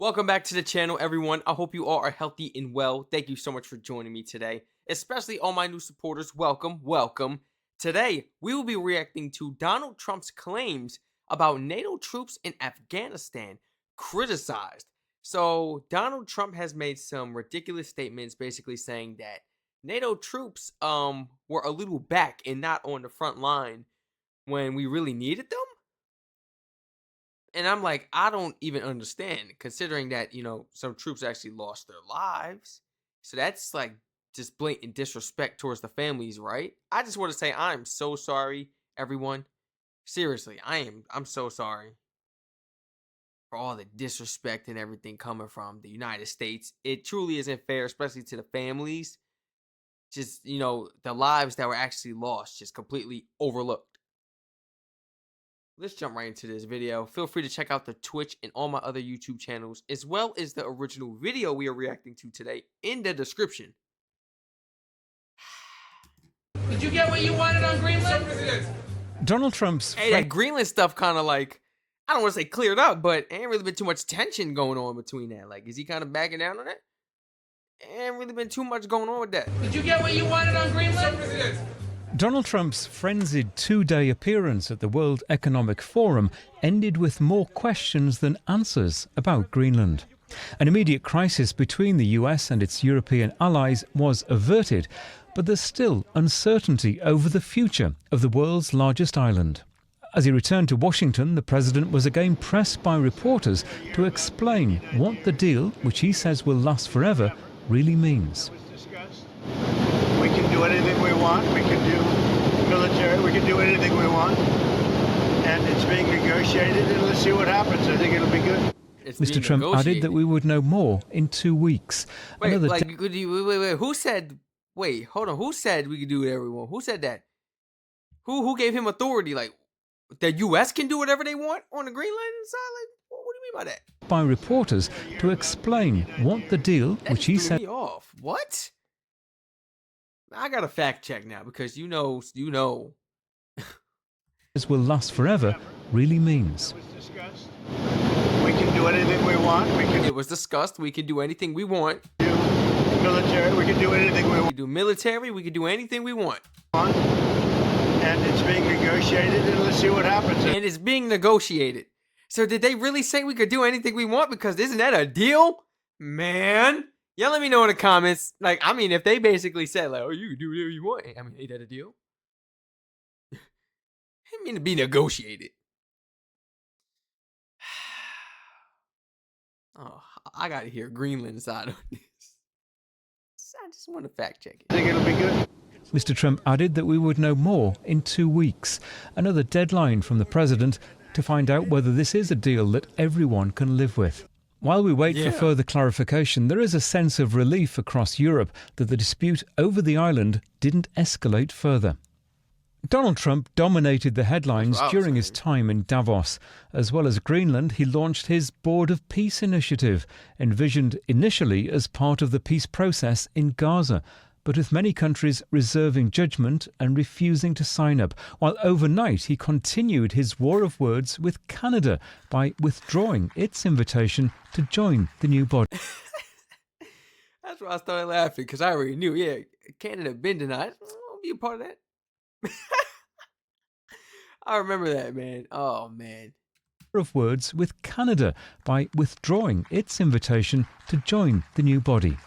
Welcome back to the channel, everyone. I hope you all are healthy and well. Thank you so much for joining me today, especially all my new supporters. Welcome. Today, we will be reacting to Donald Trump's claims about NATO troops in Afghanistan criticized. So, Donald Trump has made some ridiculous statements basically saying that NATO troops were a little back and not on the front line when we really needed them. And I'm like, I don't even understand, considering that, some troops actually lost their lives. So that's like just blatant disrespect towards the families, right? I just want to say I'm so sorry, everyone. Seriously, I'm so sorry for all the disrespect and everything coming from the United States. It truly isn't fair, especially to the families. Just, the lives that were actually lost, just completely overlooked. Let's jump right into this video. Feel free to check out the Twitch and all my other YouTube channels, as well as the original video we are reacting to today in the description. Did you get what you wanted on Greenland? Donald Trump's... Hey, that Greenland stuff kind of like, I don't want to say cleared up, but ain't really been too much tension going on between that. Like, is he kind of backing down on it? Ain't really been too much going on with that. Did you get what you wanted on Greenland? Donald Trump's frenzied two-day appearance at the World Economic Forum ended with more questions than answers about Greenland. An immediate crisis between the US and its European allies was averted, but there's still uncertainty over the future of the world's largest island. As he returned to Washington, the president was again pressed by reporters to explain what the deal, which he says will last forever, really means. We can do anything we want. We can do military. We can do anything we want. And it's being negotiated, and let's see what happens. I think it'll be good. Mr. Trump added that we would know more in 2 weeks. Wait, wait. Who said? Wait, hold on. Who said we could do whatever we want? Who said that? Who gave him authority? Like, the U.S. can do whatever they want on the Greenland side? Like, what do you mean by that? By reporters to explain what the deal, which he said... me off. What? I got to fact check now because you know. This will last forever really means. We can do anything we want. It was discussed. We can do anything we want. Do military. We can do anything we want. We can do military. We can do anything we want. And it's being negotiated, and let's see what happens. And it's being negotiated. So did they really say we could do anything we want? Because isn't that a deal? Man. Yeah, let me know in the comments. Like, I mean, if they basically said, like, oh, you can do whatever you want. I mean, ain't that a deal? I mean, to be negotiated. Oh, I got to hear Greenland side on this. I just want to fact check it. I think it'll be good. Mr. Trump added that we would know more in 2 weeks. Another deadline from the president to find out whether this is a deal that everyone can live with. While we wait for further clarification, there is a sense of relief across Europe that the dispute over the island didn't escalate further. Donald Trump dominated the headlines during his time in Davos. As well as Greenland, he launched his Board of Peace initiative, envisioned initially as part of the peace process in Gaza, but with many countries reserving judgment and refusing to sign up, while overnight he continued his war of words with Canada by withdrawing its invitation to join the new body. That's why I started laughing, because I already knew, Canada been denied. I'll be a part of that. I remember that, man. Oh, man. Of words with Canada by withdrawing its invitation to join the new body.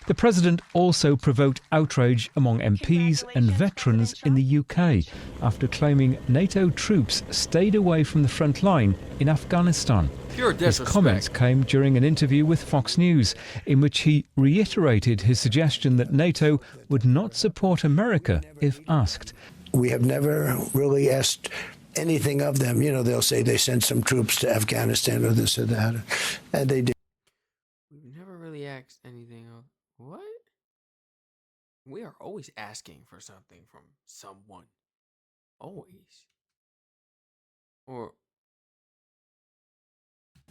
The president also provoked outrage among MPs and veterans in the UK after claiming NATO troops stayed away from the front line in Afghanistan. Pure disrespect. His comments came during an interview with Fox News, in which he reiterated his suggestion that NATO would not support America if asked. We have never really asked anything of them. They'll say they sent some troops to Afghanistan or this or that, and they did. We've never really asked anything of... What? We are always asking for something from someone. Always. Or...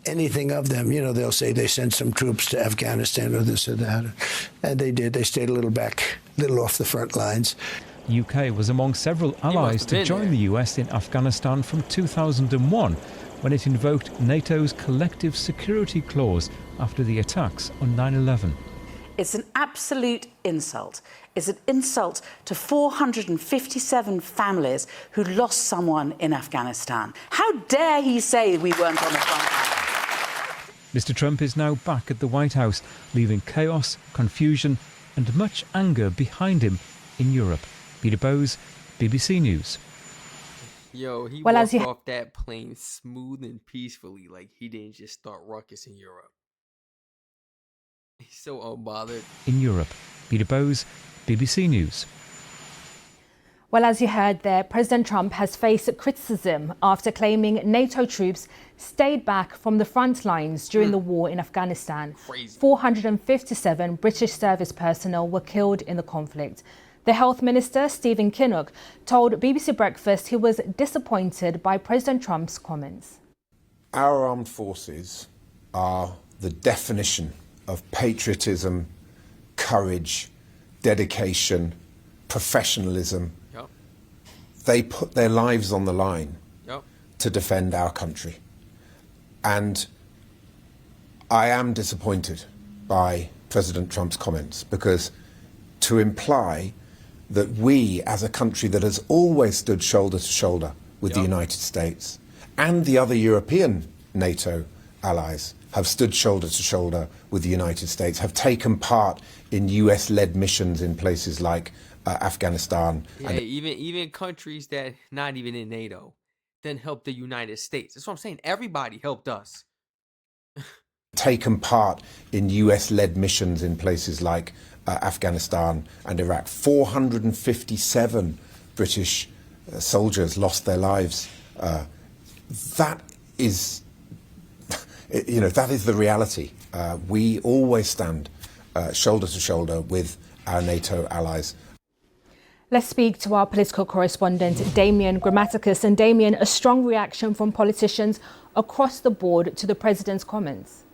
anything of them. They'll say they sent some troops to Afghanistan or this or that, and they did. They stayed a little off the front lines. UK was among several allies to join the US in Afghanistan from 2001, when it invoked NATO's collective security clause after the attacks on 9/11. It's an absolute insult. It's an insult to 457 families who lost someone in Afghanistan. How dare he say we weren't on the front line? Mr. Trump is now back at the White House, leaving chaos, confusion and much anger behind him in Europe. Peter Bowes, BBC News. Yo, he Well, walked off that plane smooth and peacefully, like he didn't just start ruckus in Europe. He's so unbothered. In Europe. Peter Bowes, BBC News. Well, as you heard there, President Trump has faced criticism after claiming NATO troops stayed back from the front lines during the war in Afghanistan. Crazy. 457 British service personnel were killed in the conflict. The Health Minister, Stephen Kinnock, told BBC Breakfast he was disappointed by President Trump's comments. Our armed forces are the definition of patriotism, courage, dedication, professionalism. Yep. They put their lives on the line Yep. to defend our country. And I am disappointed by President Trump's comments, because to imply that we, as a country that has always stood shoulder to shoulder with the United States and the other European NATO allies, have stood shoulder to shoulder with the United States, have taken part in US-led missions in places like Afghanistan. Yeah, even countries that not even in NATO then helped the United States. That's what I'm saying. Everybody helped us. Taken part in US-led missions in places like Afghanistan and Iraq. 457 British soldiers lost their lives. That is, that is the reality. We always stand shoulder to shoulder with our NATO allies. Let's speak to our political correspondent, Damien Grammaticus. And Damien, a strong reaction from politicians across the board to the president's comments.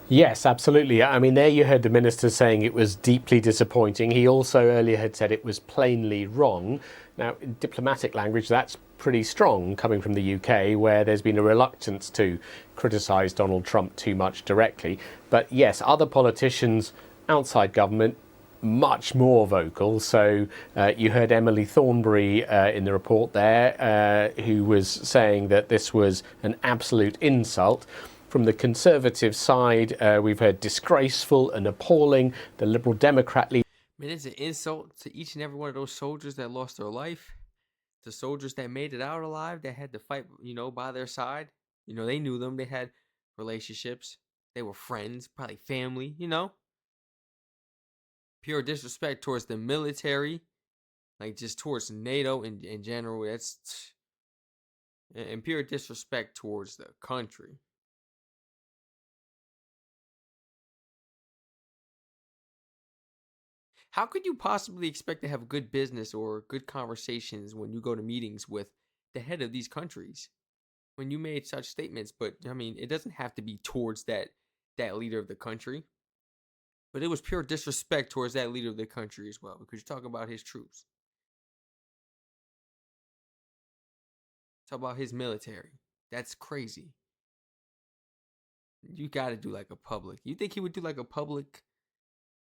Yes, absolutely. I mean, there you heard the minister saying it was deeply disappointing. He also earlier had said it was plainly wrong. Now, in diplomatic language, that's pretty strong coming from the UK, where there's been a reluctance to criticise Donald Trump too much directly. But yes, other politicians outside government, much more vocal. So you heard Emily Thornberry in the report there, who was saying that this was an absolute insult. From the Conservative side, we've heard disgraceful and appalling. The Liberal Democrat leader. Man, it's an insult to each and every one of those soldiers that lost their life. The soldiers that made it out alive, that had to fight, by their side. They knew them. They had relationships. They were friends, probably family, Pure disrespect towards the military, like just towards NATO in general. And pure disrespect towards the country. How could you possibly expect to have good business or good conversations when you go to meetings with the head of these countries? When you made such statements, but I mean, it doesn't have to be towards that leader of the country. But it was pure disrespect towards that leader of the country as well, because you're talking about his troops. Talk about his military. That's crazy. You got to do like a public. You think he would do like a public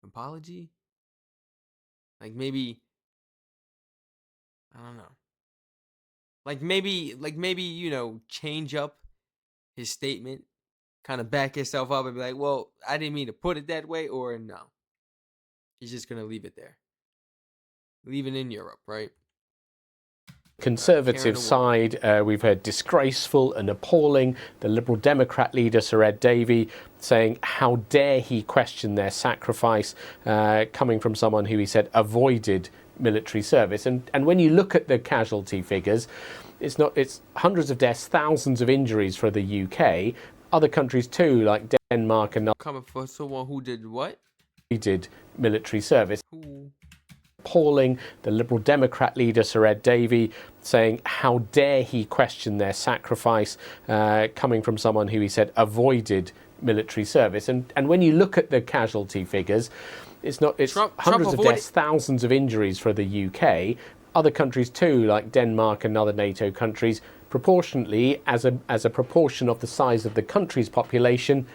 apology? Like maybe, I don't know. Like maybe, change up his statement, kind of back himself up and be like, well, I didn't mean to put it that way, or no. He's just going to leave it there. Leave it in Europe, right? Conservative side, we've heard disgraceful and appalling. The Liberal Democrat leader, Sir Ed Davey, saying how dare he question their sacrifice, coming from someone who he said avoided military service. And when you look at the casualty figures, it's hundreds of deaths, thousands of injuries for the UK. Other countries too, like Denmark and coming for someone who did what? Did military service. Who? Appalling. The Liberal Democrat leader, Sir Ed Davey, saying how dare he question their sacrifice, coming from someone who he said avoided military service. And when you look at the casualty figures, it's hundreds of deaths, thousands of injuries for the UK. Other countries too, like Denmark and other NATO countries, proportionately, as a proportion of the size of the country's population,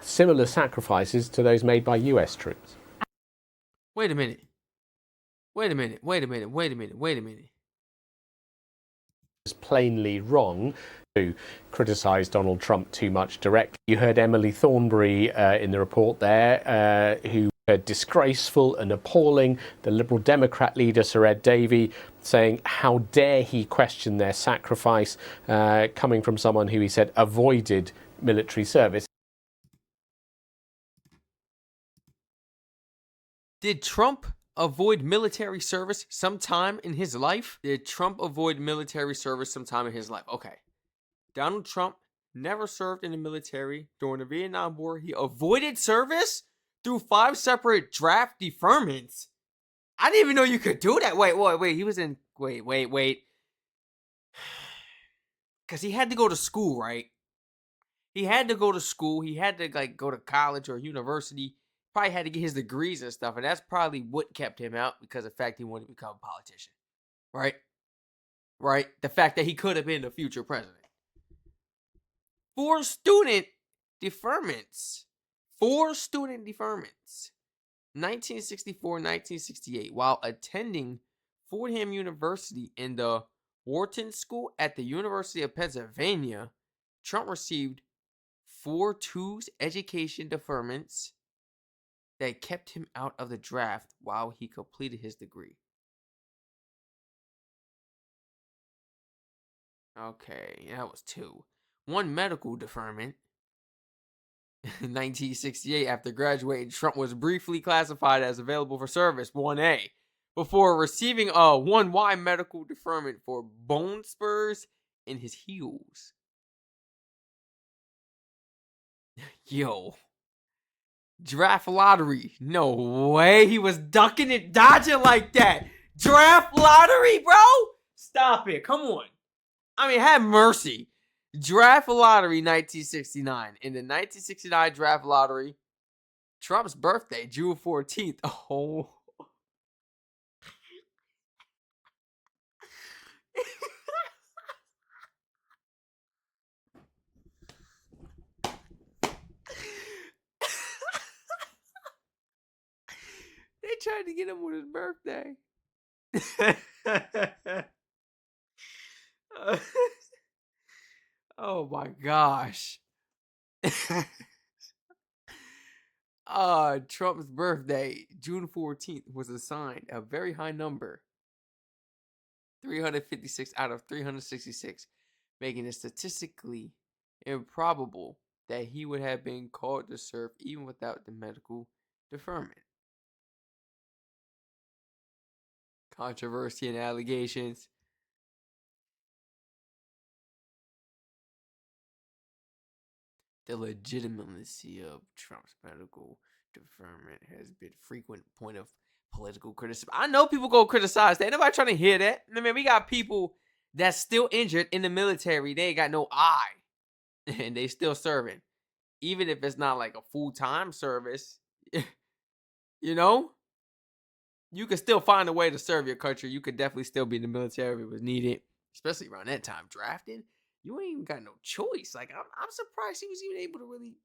similar sacrifices to those made by US troops. Wait a minute. Wait a minute. Wait a minute. Wait a minute. Wait a minute. It's plainly wrong to criticise Donald Trump too much directly. You heard Emily Thornberry in the report there, who disgraceful and appalling. The Liberal Democrat leader, Sir Ed Davey, saying how dare he question their sacrifice, coming from someone who he said avoided military service. Did Trump avoid military service sometime in his life? Did Trump avoid military service sometime in his life? Okay. Donald Trump never served in the military during the Vietnam War. He avoided service through 5 separate draft deferments. I didn't even know you could do that. Wait. He was in... Wait. Because he had to go to school, right? He had to go to school. He had to, like, go to college or university. Probably had to get his degrees and stuff. And that's probably what kept him out, because of the fact he wanted to become a politician. Right? The fact that he could have been the future president. 4 student deferments. 1964, 1968. While attending Fordham University in the Wharton School at the University of Pennsylvania, Trump received 4 twos education deferments that kept him out of the draft while he completed his degree. Okay, that was 2. 1 medical deferment. In 1968, after graduating, Trump was briefly classified as available for service, 1A, before receiving a 1Y medical deferment for bone spurs in his heels. Yo. Draft lottery. No way he was ducking and dodging like that. Draft lottery, bro? Stop it. Come on. I mean, have mercy. Draft lottery 1969. In the 1969 draft lottery, Trump's birthday, June 14th. Oh. They tried to get him on his birthday. Oh my gosh. Trump's birthday, June 14th, was assigned a very high number. 356 out of 366, making it statistically improbable that he would have been called to serve even without the medical deferment. Controversy and allegations. The legitimacy of Trump's medical deferment has been a frequent point of political criticism. I know people go criticize that. Ain't nobody trying to hear that. I mean, we got people that's still injured in the military. They ain't got no eye. And they still serving. Even if it's not like a full-time service. You know? You could still find a way to serve your country. You could definitely still be in the military if it was needed. Especially around that time, drafting. You ain't even got no choice. Like, I'm surprised he was even able to really,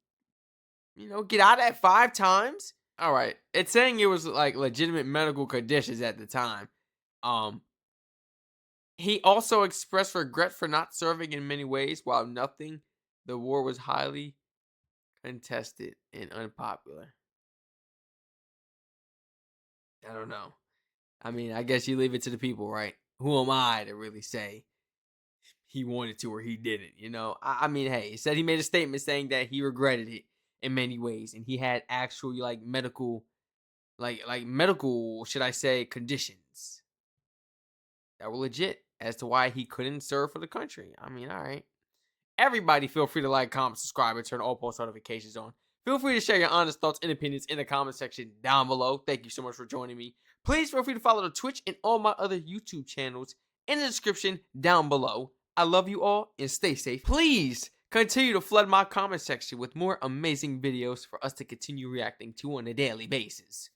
get out of that 5 times. All right. It's saying it was, like, legitimate medical conditions at the time. He also expressed regret for not serving in many ways. While nothing, the war was highly contested and unpopular. I don't know. I mean, I guess you leave it to the people, right? Who am I to really say he wanted to or he didn't, I mean, hey, he said he made a statement saying that he regretted it in many ways. And he had actual, medical, medical, should I say, conditions that were legit as to why he couldn't serve for the country. I mean, all right. Everybody feel free to like, comment, subscribe, and turn all post notifications on. Feel free to share your honest thoughts and opinions in the comment section down below. Thank you so much for joining me. Please feel free to follow the Twitch and all my other YouTube channels in the description down below. I love you all and stay safe. Please continue to flood my comment section with more amazing videos for us to continue reacting to on a daily basis.